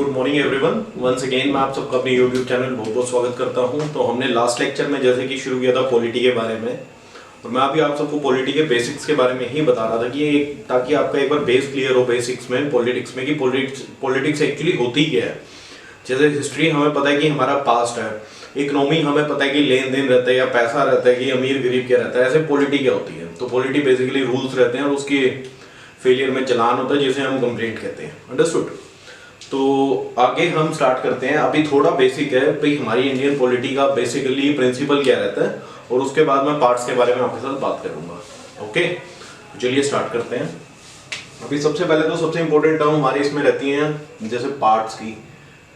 Good morning everyone. Once again मैं आप सबका अपने यूट्यूब चैनल बहुत बहुत स्वागत करता हूं। तो हमने लास्ट लेक्चर में जैसे कि शुरू किया था पॉलिटी के बारे में, और मैं अभी आप सबको पॉलिटी के बेसिक्स के बारे में ही बता रहा था कि ताकि आपका एक बार बेस क्लियर हो बेसिक्स में पॉलिटिक्स में कि पॉलिटिक्स एक्चुअली होती क्या है। जैसे हिस्ट्री हमें पता है कि हमारा पास्ट है, इकोनॉमी हमें पता है कि लेन देन रहता है या पैसा रहता है कि अमीर गरीब क्या रहता है, ऐसे पॉलिटी क्या होती है। तो पॉलिटी बेसिकली रूल्स रहते हैं और उसके फेलियर में चलान होता है जिसे हम कंप्लेंट कहते हैं। अंडरस्टूड। तो आगे हम स्टार्ट करते हैं। अभी थोड़ा बेसिक है भाई, हमारी इंडियन पॉलिटी का बेसिकली प्रिंसिपल क्या रहता है, और उसके बाद मैं पार्ट्स के बारे में आपके साथ बात करूंगा। ओके, चलिए स्टार्ट करते हैं। अभी सबसे पहले तो सबसे इंपॉर्टेंट टर्म हमारी इसमें रहती हैं जैसे पार्ट्स की,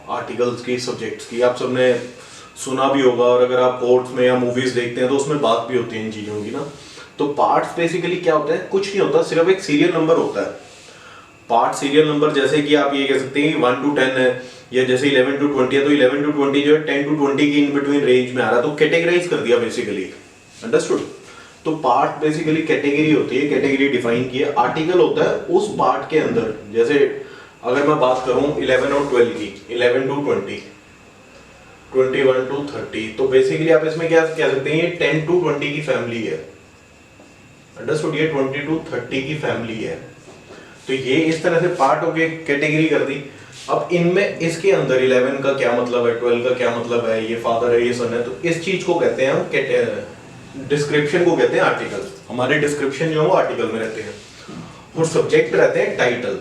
आर्टिकल्स की, सब्जेक्ट्स की। आप सबने सुना भी होगा, और अगर आप कोर्ट्स में या मूवीज देखते हैं तो उसमें बात भी होती है इन चीज़ों की ना। तो पार्ट्स बेसिकली क्या होता है, कुछ नहीं होता, सिर्फ एक सीरियल नंबर होता है। पार्ट सीरियल नंबर जैसे कि आप ये कह सकते हैं 1 to 10 है, या जैसे 11 to 20 है, तो 11 to 20 जो है 10 to 20 की इन बिटवीन रेंज में आ रहा है, तो कैटेगराइज कर दिया बेसिकली। अंडरस्टूड। तो पार्ट बेसिकली कैटेगरी होती है, कैटेगरी डिफाइन की है। आर्टिकल होता है उस पार्ट के अंदर। जैसे अगर मैं बात करूं 11 और 12 की, 11 to 20, 21 to 30, तो बेसिकली आप इसमें क्या कह सकते हैं, ये 10 to 20 की फैमिली है। अंडरस्टूड। ये 20 to 30 की फैमिली है। तो ये इस तरह से पार्ट हो गए, कैटेगरी कर दी। अब इनमें इसके अंदर 11 का क्या मतलब है, 12 का क्या मतलब है, ये फादर है, ये सन है, तो इस चीज को कहते हैं हम डिस्क्रिप्शन को कहते हैं आर्टिकल। हमारे डिस्क्रिप्शन जो है वो आर्टिकल में रहते हैं, और सब्जेक्ट रहते हैं टाइटल।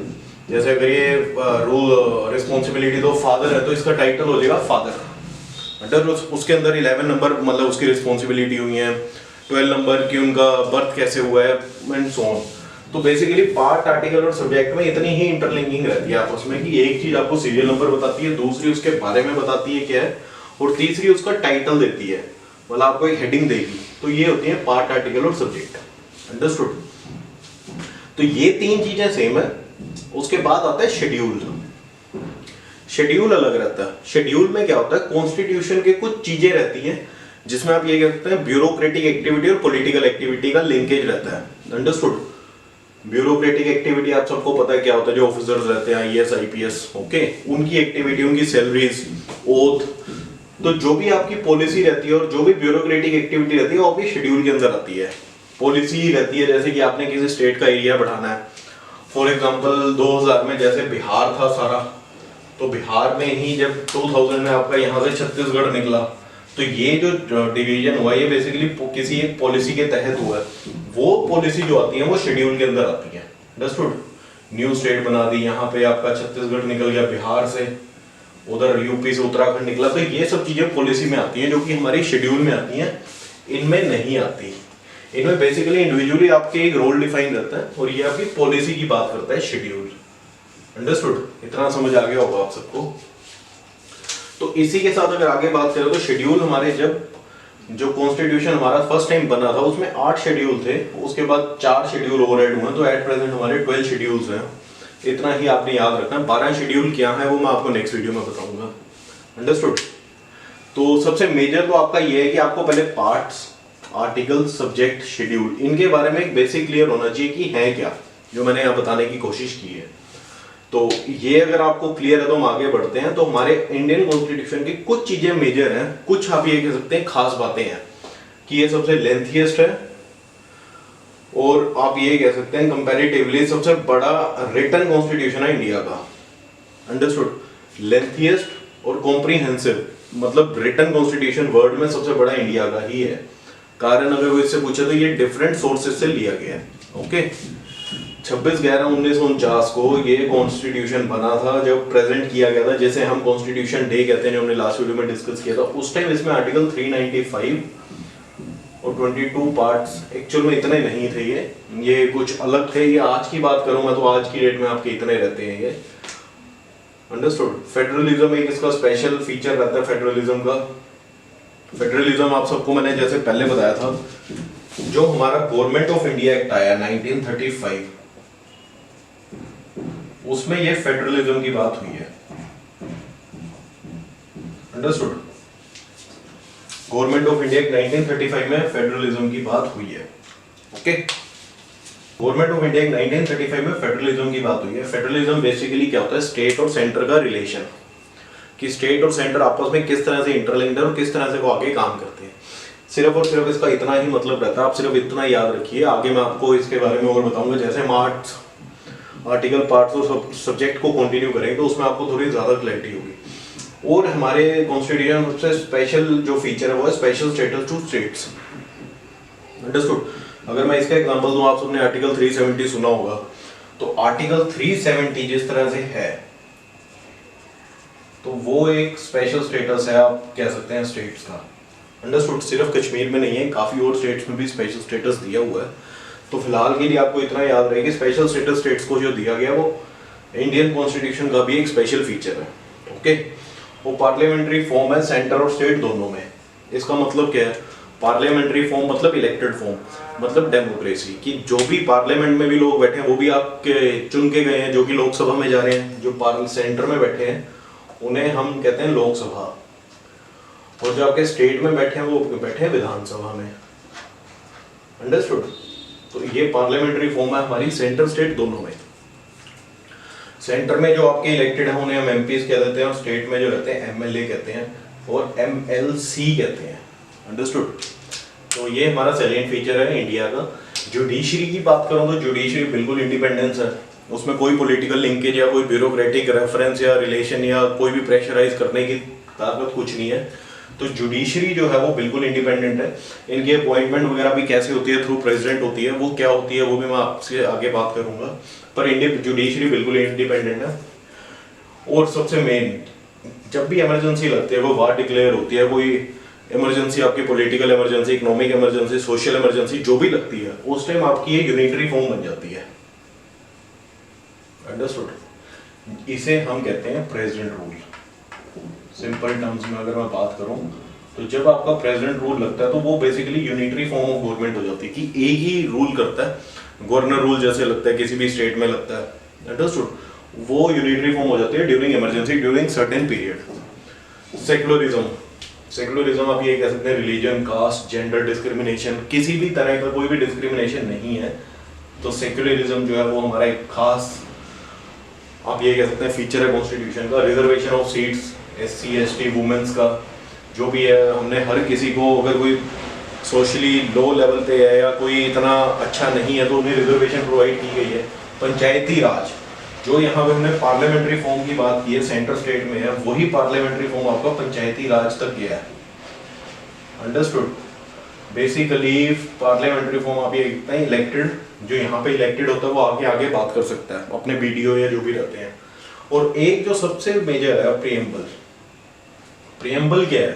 जैसे अगर ये रूल रिस्पॉन्सिबिलिटी तो फादर है, तो इसका टाइटल हो जाएगा फादर। अंडर उसके अंदर 11 नंबर मतलब उसकी रिस्पॉन्सिबिलिटी हुई है, 12 नंबर की उनका बर्थ कैसे हुआ है, एंड सो ऑन। तो बेसिकली पार्ट, आर्टिकल और सब्जेक्ट में इतनी ही इंटरलिंकिंग रहती है आपस में कि एक चीज आपको सीरियल नंबर बताती है, दूसरी उसके बारे में बताती है क्या है, और तीसरी उसका टाइटल देती है, मतलब आपको एक हेडिंग देगी। तो ये होती है पार्ट, आर्टिकल और सब्जेक्ट। अंडरस्टूड। तो ये तीन चीजें सेम है। उसके बाद आता है शेड्यूल। शेड्यूल अलग रहता है। शेड्यूल में क्या होता है, कॉन्स्टिट्यूशन के कुछ चीजें रहती हैं जिसमें आप ये कह सकते हैं ब्यूरोक्रेटिक एक्टिविटी और पॉलिटिकल एक्टिविटी का लिंकेज रहता है। अंडरस्टूड। ब्यूरोक्रेटिक एक्टिविटी आप सबको पता है क्या होता है, जो ऑफिसर्स रहते हैं आईएएस आईपीएस, ओके, उनकी एक्टिविटी, उनकी सैलरीज, ओथ। तो जो भी आपकी पॉलिसी रहती है और जो भी ब्यूरोक्रेटिक एक्टिविटी रहती है वो आपकी शेड्यूल के अंदर आती है। पॉलिसी रहती है जैसे कि आपने किसी स्टेट का एरिया बढ़ाना है। फॉर एग्जाम्पल 2000 में जैसे बिहार था सारा, तो बिहार में ही जब 2000 में आपका यहाँ से छत्तीसगढ़ निकला, तो ये जो डिवीजन हुआ ये बेसिकली किसी एक पॉलिसी के तहत हुआ है। वो पॉलिसी जो आती है वो शेड्यूल के अंदर आती है। अंडरस्टूड। न्यू स्टेट बना दी, यहाँ पे आपका छत्तीसगढ़ निकल गया बिहार से, उधर यूपी से उत्तराखंड निकला, तो ये सब चीजें पॉलिसी में आती हैं जो कि हमारी शेड्यूल में आती हैं। इनमें नहीं आती। इनमें बेसिकली इंडिविजुअली आपके एक रोल डिफाइन रहता है, और ये आपकी पॉलिसी की बात करता है शेड्यूल। अंडरस्टूड। इतना समझ आ गया होगा आप सबको। तो इसी के साथ अगर आगे बात करें तो शेड्यूल हमारे, जब जो कॉन्स्टिट्यूशन हमारा फर्स्ट टाइम बना था उसमें 8 शेड्यूल थे, उसके बाद 4 शेड्यूल ओवरराइड हुए, तो एट प्रेजेंट हमारे 12 शेड्यूल्स हैं। इतना ही आपने याद रखना है। 12 शेड्यूल क्या है वो मैं आपको नेक्स्ट वीडियो में बताऊंगा। अंडरस्टूड। तो सबसे मेजर तो आपका ये है कि आपको पहले पार्ट्स, आर्टिकल, सब्जेक्ट, शेड्यूल, इनके बारे में एक बेसिक क्लियर होना चाहिए कि है क्या, जो मैंने यहाँ बताने की कोशिश की है। तो ये अगर आपको क्लियर है तो हम आगे बढ़ते हैं। तो हमारे इंडियन कॉन्स्टिट्यूशन की कुछ चीजें मेजर हैं, कुछ आप ये कह सकते हैं खास बातें हैं कि ये सबसे लेंथीएस्ट है, और आप ये कह सकते हैं कंपैरेटिवली सबसे बड़ा रिटन कॉन्स्टिट्यूशन है इंडिया का। अंडरस्टूड। लेंथीएस्ट और कॉम्प्रिहेंसिव, मतलब रिटन कॉन्स्टिट्यूशन वर्ल्ड में सबसे बड़ा इंडिया का ही है। कारण अगर वो इससे पूछे तो ये डिफरेंट सोर्सेज से लिया गया है। ओके। 26/11/1949 को ये कॉन्स्टिट्यूशन बना था, जब प्रेजेंट किया गया था, जैसे हम कॉन्स्टिट्यूशन डे कहते हैं, जो हमने लास्ट वीडियो में डिस्कस किया था। उस टाइम इसमें आर्टिकल 395 और 22 पार्ट्स एक्चुअल में इतने नहीं थे, ये कुछ अलग थे। ये आज की बात करूंगा तो आज की डेट में आपके इतने रहते हैं ये। अंडरस्टूड। फेडरलिज्म एक इसका स्पेशल फीचर रहता है फेडरलिज्म का। फेडरलिज्म आप सबको मैंने जैसे पहले बताया था, जो हमारा गवर्नमेंट ऑफ इंडिया एक्ट आया 1935, उसमें ये फेडरलिज्म की बात हुई है। अंडरस्टूड। गवर्नमेंट ऑफ इंडिया 1935 में फेडरलिज्म की बात हुई है। ओके। गवर्नमेंट ऑफ इंडिया 1935 में फेडरलिज्म की बात हुई है। फेडरलिज्म बेसिकली क्या होता है, स्टेट और सेंटर का रिलेशन, कि स्टेट और सेंटर आपस में किस तरह से इंटरलिंक्ड है और किस तरह से वो आगे काम करते हैं। सिर्फ और सिर्फ इसका इतना ही मतलब रहता है, आप सिर्फ इतना याद रखिए। आगे मैं आपको इसके बारे में और बताऊंगा, जैसे हम आर्टिकल पार्ट्स और सब्जेक्ट को कंटिन्यू करेंगे तो उसमें आपको थोड़ी ज़्यादा क्लैरिटी होगी। और हमारे कॉन्स्टिट्यूशन में सबसे स्पेशल जो फीचर है वो है special status to states. Understood. अगर मैं इसका एग्जांपल दूं, आप सबने आर्टिकल 370 सुना होगा, तो आर्टिकल 370 जिस तरह से है तो वो एक स्पेशल स्टेटस है, आप कह सकते हैं स्टेट्स का। अंडरस्टूड। सिर्फ कश्मीर में नहीं है, काफी और स्टेट्स में भी स्पेशल स्टेटस दिया हुआ है। तो फिलहाल के लिए आपको इतना याद रहे कि स्पेशल स्टेटस स्टेट्स को जो दिया गया वो इंडियन कॉन्स्टिट्यूशन का भी एक स्पेशल फीचर है। ओके। वो पार्लियामेंट्री फॉर्म है सेंटर और स्टेट दोनों में। इसका मतलब क्या है, पार्लियामेंट्री फॉर्म मतलब इलेक्टेड फॉर्म, मतलब डेमोक्रेसी, कि जो भी पार्लियामेंट में भी लोग बैठे हैं वो भी आपके चुन के गए हैं, जो कि लोकसभा में जा रहे हैं, जो सेंटर में बैठे हैं उन्हें हम कहते हैं लोकसभा, और जो आपके स्टेट में बैठे हैं वो बैठे हैं विधानसभा में। अंडरस्टूड। तो ये पार्लियामेंट्री फॉर्म है हमारी सेंटर स्टेट दोनों में। सेंटर में जो आपके इलेक्टेड हैं उन्हें हम एमपीज कह देते हैं, और स्टेट में जो रहते हैं एमएलए कहते हैं और एमएलसी कहते हैं। अंडरस्टूड। तो ये हमारा सैलिएंट फीचर है इंडिया का। जुडिशरी की बात करूं तो जुडिशरी बिल्कुल इंडिपेंडेंस है, उसमें कोई पॉलिटिकल लिंकेज या कोई ब्यूरोक्रेटिक रेफरेंस या रिलेशन या कोई भी प्रेशराइज करने की ताकत कुछ नहीं है। तो जुडिशरी जो है वो बिल्कुल इंडिपेंडेंट है। इनकी अपॉइंटमेंट वगैरह भी कैसे होती है, थ्रू प्रेसिडेंट होती है, वो क्या होती है वो भी मैं आपसे आगे बात करूंगा, पर इंडिया जुडिशरी बिल्कुल इंडिपेंडेंट है। और सबसे मेन, जब भी इमरजेंसी लगती है, कोई वार डिक्लेयर होती है, कोई इमरजेंसी, आपकी political emergency, economic emergency, social emergency जो भी लगती है, उस टाइम आपकी ये यूनिटरी फॉर्म बन जाती है। अंडरस्टूड। इसे हम कहते हैं प्रेसिडेंट रूल। सिंपल टर्म्स में अगर मैं बात करूं तो जब आपका प्रेसिडेंट रूल लगता है तो वो basically unitary form of government हो जाती है, कि एक ही रूल करता है। गवर्नर रूल जैसे लगता है किसी भी स्टेट में लगता है। अंडरस्टूड। वो यूनिटरी फॉर्म हो जाती है during emergency, during certain period. Secularism, secularism आप ये कह सकते हैं रिलीजन, कास्ट, जेंडर डिस्क्रिमिनेशन, किसी भी तरह का कोई भी डिस्क्रिमिनेशन नहीं है। तो सेक्युलरिज्म जो है वो हमारा एक खास, आप ये कह सकते हैं फीचर है कॉन्स्टिट्यूशन का। Reservation of seats, SC ST women's का जो भी है, हमने हर किसी को, अगर कोई सोशली लो लेवल पे है या कोई इतना अच्छा नहीं है तो उन्हें रिजर्वेशन प्रोवाइड की गई है। पंचायती राज, जो यहाँ पे हमने पार्लियामेंट्री फॉर्म की बात की है, सेंटर स्टेट में है, वही पार्लियामेंट्री फॉर्म आपका पंचायती राज तक गया है। अंडरस्टूड। बेसिकली पार्लियामेंट्री फॉर्म आप ये इतना ही इलेक्टेड, जो यहाँ पे इलेक्टेड होता है वो आगे आगे बात कर सकता है अपने बीडीओ या जो भी रहते हैं। और एक जो सबसे मेजर है प्रियम्बल। प्रियम्बल क्या है?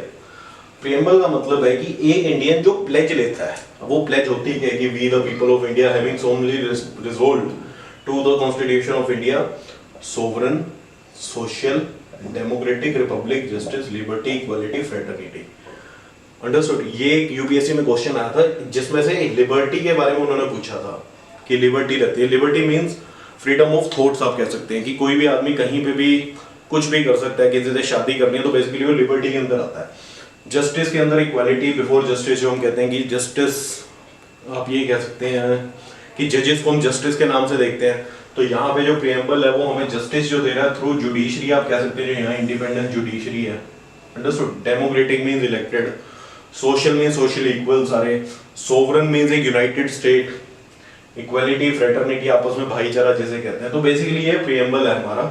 प्रियम्बल का मतलब है कि एक इंडियन जो प्लेज लेता है, वो प्लेज होती है कि we the people of India having solemnly resolved to the constitution of India, sovereign, social, democratic republic, justice, liberty, equality, fraternity. Understood. ये एक यूपीएससी में क्वेश्चन आया था जिसमें से लिबर्टी के बारे में उन्होंने पूछा था कि लिबर्टी रहती है। Liberty means freedom of thoughts, आप कह सकते हैं कि कोई भी आदमी कहीं पे भी कुछ भी कर सकता है, किसी से शादी करनी है तो बेसिकली वो लिबर्टी के अंदर आता है। जस्टिस के अंदर इक्वालिटी बिफोर जस्टिस, जो हम कहते हैं कि जस्टिस, आप ये कह सकते हैं कि जजेस को हम जस्टिस के नाम से देखते हैं। तो यहाँ पे जो प्रियम्बल है वो हमें जस्टिस जो दे रहा है थ्रू जुडिशरी, आप कह सकते हैं जो यहाँ इंडिपेंडेंट जुडिशरी है। Understood. Democratic means elected, social means social equal सारे, सोवरन मींस एक यूनाइटेड स्टेट, इक्वालिटी, फ्रेटर्निटी आपस में भाईचारा जैसे कहते हैं। तो बेसिकली ये प्रियम्बल है हमारा,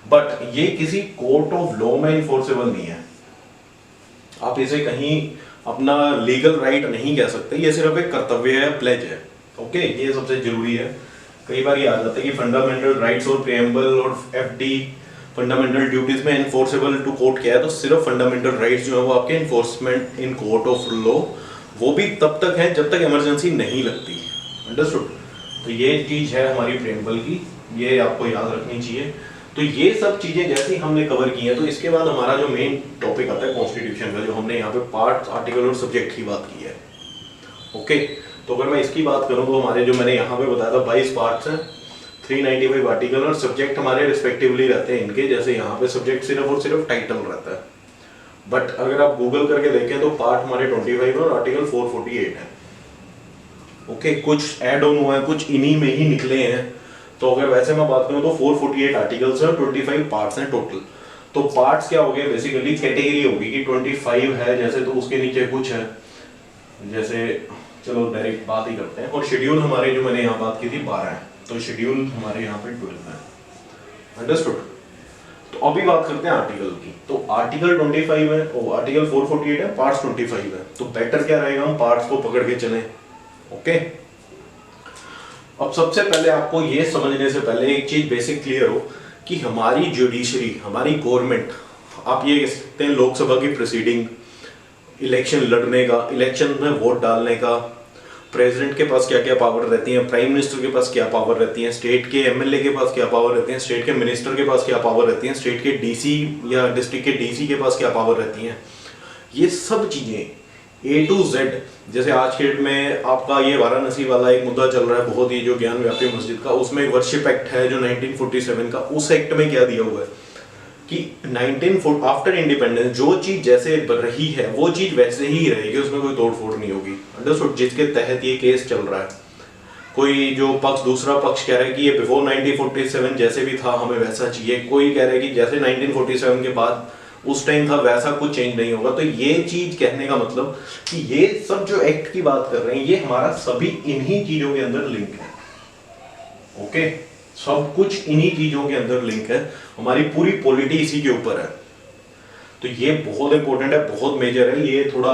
बट ये किसी कोर्ट ऑफ लॉ में इन्फोर्सेबल नहीं है। आप इसे कहीं अपना लीगल राइट नहीं कह सकते, ये सिर्फ एक कर्तव्य है, प्लेज है। ओके, ये सबसे जरूरी है। कई बार ये आ जाता है कि फंडामेंटल राइट्स और प्रियम्बल और एफडी, फंडामेंटल ड्यूटीज में इन्फोर्सेबल टू कोर्ट क्या है, तो सिर्फ फंडामेंटल राइट्स जो है वो आपके enforcement in court of law, वो भी तब तक है जब तक इमरजेंसी नहीं लगती। अंडरस्टूड। तो ये चीज है हमारी प्रियम्बल की, ये आपको याद रखनी चाहिए। तो ये सब चीजें जैसे हमने कवर की हैं, तो इसके बाद हमारा जो मेन टॉपिक आता है कॉन्स्टिट्यूशन का, जो हमने यहाँ पे पार्ट, आर्टिकल और सब्जेक्ट की बात की है। ओके, तो अगर मैं इसकी बात करूँ तो हमारे जो मैंने यहाँ पे बताया था 22 पार्ट्स हैं, 395 आर्टिकल और सब्जेक्ट हमारे रिस्पेक्टिवली रहते हैं इनके। जैसे यहाँ पे सब्जेक्ट सिर्फ और सिर्फ टाइटल रहता है, बट अगर आप गूगल करके देखें तो पार्ट हमारे 25 और आर्टिकल 448 है। ओके, कुछ ऐड ऑन हुआ है, कुछ इन्हीं में ही निकले हैं। तो अगर वैसे मैं बात करूं तो 448 आर्टिकल्स हैं और 25 पार्ट्स हैं टोटल। तो पार्ट्स क्या हो गए, बेसिकली कैटेगरी होगी कि 25 है जैसे, तो उसके नीचे कुछ है जैसे, चलो डायरेक्ट बात ही करते हैं। और शेड्यूल हमारे जो मैंने यहाँ बात की थी 12 है, तो शेड्यूल हमारे यहाँ पे 12 है। अंडरस्टूड। तो अभी बात करते हैं आर्टिकल की। तो आर्टिकल 25 है, ओ आर्टिकल 448 है, पार्ट्स 25 है। तो बेटर क्या रहेगा, हम पार्ट्स को पकड़ के चलें। ओके, अब सबसे पहले आपको ये समझने से पहले एक चीज बेसिक क्लियर हो कि हमारी जुडिशरी, हमारी गवर्नमेंट, आप ये कह सकते हैं लोकसभा की प्रोसीडिंग, इलेक्शन लड़ने का, इलेक्शन में वोट डालने का, प्रेसिडेंट के पास क्या क्या पावर रहती है, प्राइम मिनिस्टर के पास क्या पावर रहती है, स्टेट के एमएलए के पास क्या पावर रहती है, स्टेट के मिनिस्टर के पास क्या पावर रहती है, स्टेट के डीसी या डिस्ट्रिक्ट के डीसी के पास क्या पावर रहती है, ये सब चीजें A to Z। जैसे आज के डेट में आपका ये वाराणसी वाला एक मुद्दा चल रहा है बहुत ही, जो ज्ञान व्यापी मस्जिद का, उसमें वर्शिप एक्ट है जो 1947 का, उस एक्ट में क्या दिया हुआ है कि आफ्टर इंडिपेंडेंस जो चीज जैसे रही है वो चीज वैसे ही रहेगी, उसमें कोई तोड़ फोड़ नहीं होगी। अंडरस्टूड। जिसके तहत ये केस चल रहा है, कोई जो पक्ष, दूसरा पक्ष कह रहा है कि ये बिफोर 1947 जैसे भी था हमें वैसा चाहिए, कोई कह रहा है कि जैसे 1947 के बाद उस टाइम था वैसा कुछ चेंज नहीं होगा। तो ये चीज कहने का मतलब कि ये सब जो एक्ट की बात कर रहे हैं ये हमारा सभी इन्हीं चीजों के अंदर लिंक है। ओके, सब कुछ इन्हीं चीजों के अंदर लिंक है, हमारी पूरी पॉलिटी इसी के ऊपर है। तो ये बहुत इंपॉर्टेंट है, बहुत मेजर है ये थोड़ा।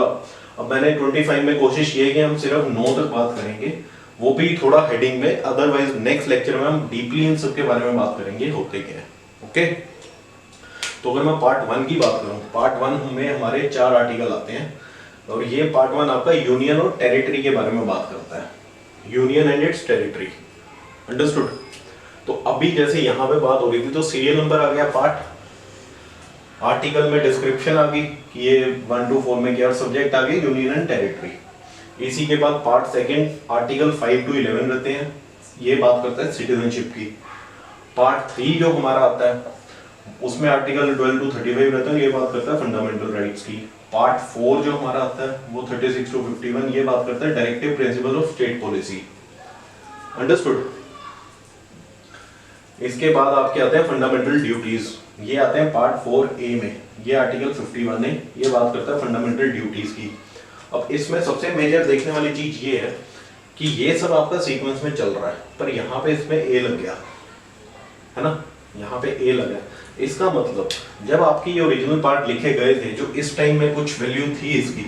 अब मैंने 25 में कोशिश की है कि हम सिर्फ 9 तक बात करेंगे, वो भी थोड़ा हेडिंग में, अदरवाइज नेक्स्ट लेक्चर में हम डीपली इन सब के बारे में बात करेंगे होते क्या है। ओके, तो अगर मैं पार्ट 1 की बात करूं, पार्ट 1 में हमारे 4 आर्टिकल आते हैं और ये पार्ट 1 आपका यूनियन और टेरिटरी के बारे में बात करता है, union and it's territory. Understood. तो अभी जैसे यहाँ पे बात हो रही थी तो सीरियल नंबर आ गया पार्ट, आर्टिकल में डिस्क्रिप्शन आ गई कि ये 1 to 4 में क्या, सब्जेक्ट आ गए यूनियन एंड टेरिटरी। इसी के बाद पार्ट 2 आर्टिकल 5 to 11 रहते हैं, ये बात करता है सिटीजनशिप की। पार्ट 3 जो हमारा आता है उसमें आर्टिकल 12 to 35 रहता है, ये बात करता है फंडामेंटल राइट्स की। पार्ट 4 जो हमारा आता है वो 36 to 51, ये बात करता है directive principle of state policy. Understood. इसके बाद आपके आते हैं फंडामेंटल ड्यूटीज, ये आते हैं पार्ट 4A में, ये आर्टिकल 51 है, ये बात करता है फंडामेंटल ड्यूटीज की। अब इसमें सबसे मेजर देखने वाली चीज ये है कि ये सब आपका सीक्वेंस में चल रहा है, पर यहाँ पे इसमें A लग गया है ना, यहाँ पे A लगा। इसका मतलब जब आपकी ये ओरिजिनल पार्ट लिखे गए थे, जो इस टाइम में कुछ वैल्यू थी इसकी,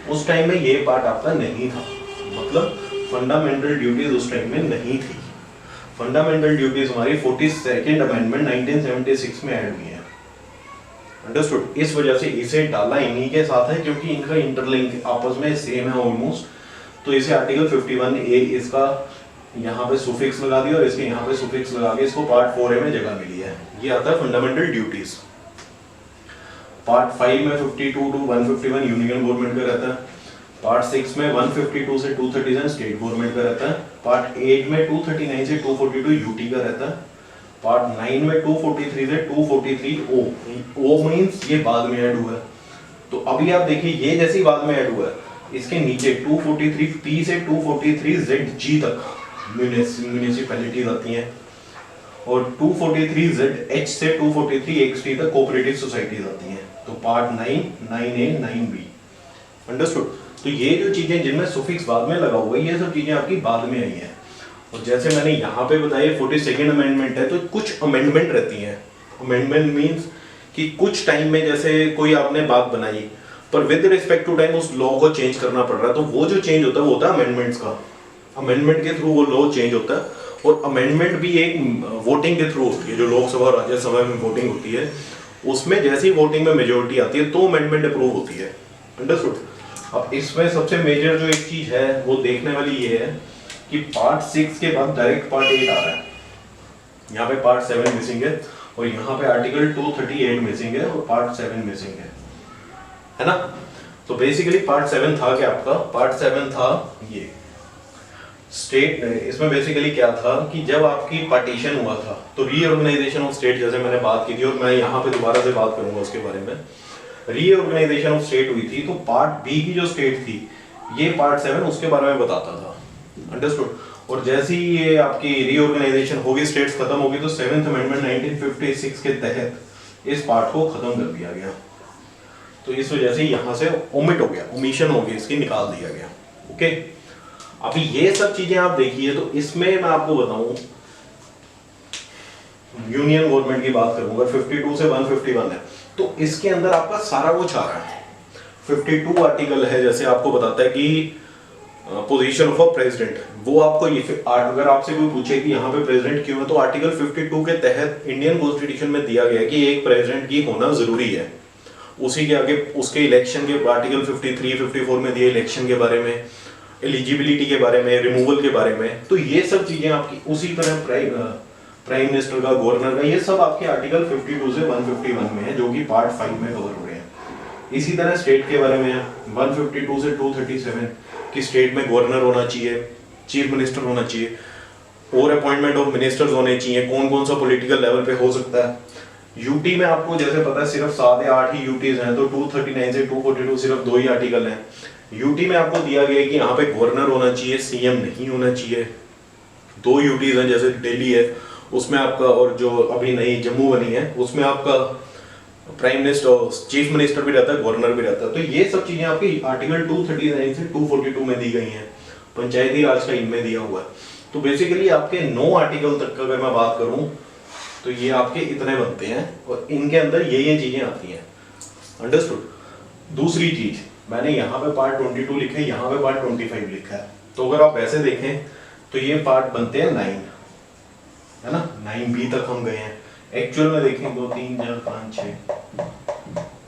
उस टाइम में ये पार्ट आपका नहीं था, मतलब फंडामेंटल ड्यूटीज उस टाइम में नहीं थी। फंडामेंटल ड्यूटीज हमारी 42nd अमेंडमेंट 1976 में ऐड हुई है। अंडरस्टूड। इस वजह से इसे डाला इन्हीं के साथ है क्योंकि इनका इंटरलिंक आपस में सेम है ऑलमोस्ट। तो इसे आर्टिकल 51A इसका यहाँ पे सुफिक्स लगा दिया और इसके यहाँ पे सुफिक्स लगा के इसको पार्ट 4A में जगह मिली है। ये आता है फंडामेंटल ड्यूटीज। पार्ट 5 में 52 to 151 यूनियन गवर्नमेंट का रहता है। पार्ट 6 में 152 से 237 स्टेट गवर्नमेंट का रहता है। पार्ट 8 में 239 से 242 यूटी का रहता है। पार्ट 9 में 243 से 243 ओ मींस ये बाद में ऐड हुआ है। तो अभी आप देखिए ये जैसी बाद में ऐड हुआ है, इसके नीचे 243 पी से 243 जेड जी तक म्यूनिसिपैलिटीज आती हैं और 243 जेड एच से 243 एक्स टी तक कोऑपरेटिव सोसाइटीज आती हैं। तो पार्ट 9, 9A, 9B। अंडरस्टूड। तो ये जो चीजें जिनमें सुफिक्स बाद में लगा हुआ है, ये सब चीजें आपकी बाद में आई हैं। और जैसे मैंने यहाँ पे बताया 42nd अमेंडमेंट है, तो कुछ अमेंडमेंट रहती हैं। अमेंडमेंट मींस कि कुछ टाइम में जैसे कोई आपने बात बनाई पर विद रिस्पेक्ट टू टाइम उस लॉ को चेंज करना पड़ रहा है, तो वो जो चेंज होता है वो होता है अमेंडमेंट्स का। अमेंडमेंट के थ्रू वो लॉ चेंज होता है और अमेंडमेंट भी एक वोटिंग के थ्रू होती है, जो लोकसभा और राज्यसभा में वोटिंग होती है, उसमें जैसी वोटिंग में मेजोरिटी आती है तो अमेंडमेंट अप्रूव होती है। अंडरस्टूड। अब इसमें सबसे मेजर जो एक चीज है वो देखने वाली ये है कि पार्ट 6 के बाद डायरेक्ट पार्ट 8 आ रहा है। यहाँ पे पार्ट 7 मिसिंग है और यहाँ पे आर्टिकल 238 मिसिंग है और पार्ट 7 मिसिंग है ना। तो बेसिकली पार्ट 7 था क्या आपका, पार्ट 7 था ये स्टेट। इसमें बेसिकली क्या था कि जब आपकी पार्टीशन हुआ था तो रीऑर्गेनाइजेशन ऑफ स्टेट, जैसे मैंने बात की थी और मैं यहाँ पे दोबारा से बात करूंगा उसके बारे में, रीऑर्गेनाइजेशन ऑफ स्टेट हुई थी तो पार्ट बी की जो स्टेट थी, ये पार्ट 7 उसके बारे में बताता था अंडरस्टूड। और जैसे ही ये आपकी रीऑर्गेनाइजेशन होगी, स्टेट्स खत्म होगी, तो 7th अमेंडमेंट 1956 के तहत इस पार्ट को खत्म कर दिया गया। तो इस वजह से यहां से ओमिट हो गया, ओमिशन हो गई, इसकी निकाल दिया गया। ओके, अभी ये सब चीजें आप देखिए, तो इसमें मैं आपको बताऊं, यूनियन गवर्नमेंट की बात करूंगा, 52 से 151 है, तो इसके अंदर आपका सारा कुछ आ रहा है। 52 आर्टिकल है, जैसे आपको बताता है कि पोजीशन ऑफ अ प्रेसिडेंट, वो आपको ये अगर आपसे कोई पूछे कि यहाँ पे प्रेसिडेंट क्यों है, तो आर्टिकल 52 के तहत इंडियन कॉन्स्टिट्यूशन में दिया गया है कि एक प्रेसिडेंट की होना जरूरी है। उसी के आगे उसके इलेक्शन के आर्टिकल 53, 54 में दिए इलेक्शन के बारे में, एलिजिबिलिटी के बारे में, रिमूवल के बारे में। तो ये सब चीजें आपकी, उसी तरह प्राइम मिनिस्टर का, गवर्नर का, ये सब आपके आर्टिकल 52 से 151 में है, जो कि पार्ट 5 में कवर हो रहे हैं। इसी तरह स्टेट के बारे में है, 152 से 237 कि स्टेट में गवर्नर होना चाहिए, चीफ मिनिस्टर होना चाहिए, और अपॉइंटमेंट ऑफ मिनिस्टर्स होने चाहिए, कौन कौन सा पॉलिटिकल लेवल पे हो सकता है। यूटी में आपको जैसे पता है सिर्फ 7 या 8 ही यूटीज हैं, तो 239 से 242 सिर्फ 2 ही आर्टिकल हैं। यूटी में आपको दिया गया है कि यहाँ पे गवर्नर होना चाहिए, सीएम नहीं होना चाहिए। 2 यूटीज हैं, जैसे दिल्ली है उसमें आपका, और जो अभी नई जम्मू बनी है उसमें आपका प्राइम मिनिस्टर, चीफ मिनिस्टर भी रहता है, गवर्नर भी रहता है। तो ये सब चीजें आपकी आर्टिकल 239 से 242 में दी गई हैं, पंचायती राज का इनमें दिया हुआ है। तो बेसिकली आपके 9 आर्टिकल तक का अगर मैं बात करूं तो ये आपके इतने बनते हैं, और इनके अंदर ये चीजें आती हैं। अंडरस्टूड। दूसरी चीज, मैंने यहाँ पे पार्ट 22 लिखा है, यहाँ पे पार्ट 25 लिखा है, तो अगर आप ऐसे देखें तो ये पार्ट बनते हैं 9, है ना, 9B तक हम गए हैं। एक्चुअल में देखें 2 3 4 5 6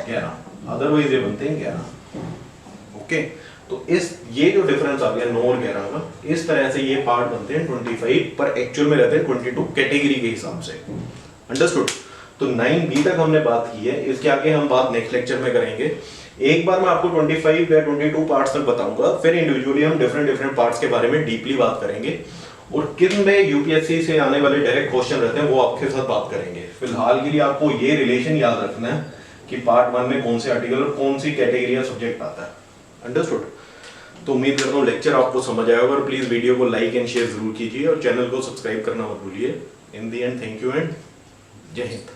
11, अदरवाइज ये बनते हैं 11। ओके, तो इस ये जो डिफरेंस आ गया 9 और 11 का, इस तरह से ये पार्ट बनते हैं 25, पर एक्चुअल में रहते हैं 22 कैटेगरी के हिसाब से। अंडरस्टूड। तो 9B तक हमने बात की है, इसके आगे हम बात नेक्स्ट लेक्चर में करेंगे। एक बार मैं आपको 25 या 22 पार्ट्स तक बताऊंगा, फिर इंडिविजुअली हम डिफरेंट पार्ट्स के बारे में डीपली बात करेंगे, और किन में यूपीएससी से आने वाले डायरेक्ट क्वेश्चन रहते हैं वो आपके साथ बात करेंगे। फिलहाल के लिए आपको ये रिलेशन याद रखना है कि पार्ट 1 में कौन से आर्टिकल और कौन सी कैटेगरी या सब्जेक्ट आता है। अंडरस्टूड। तो उम्मीद करता हूँ लेक्चर आपको समझ आएगा, और प्लीज वीडियो को लाइक एंड शेयर जरूर कीजिए, और चैनल को सब्सक्राइब करना मत भूलिए। इन दी एंड थैंक यू एंड जय हिंद।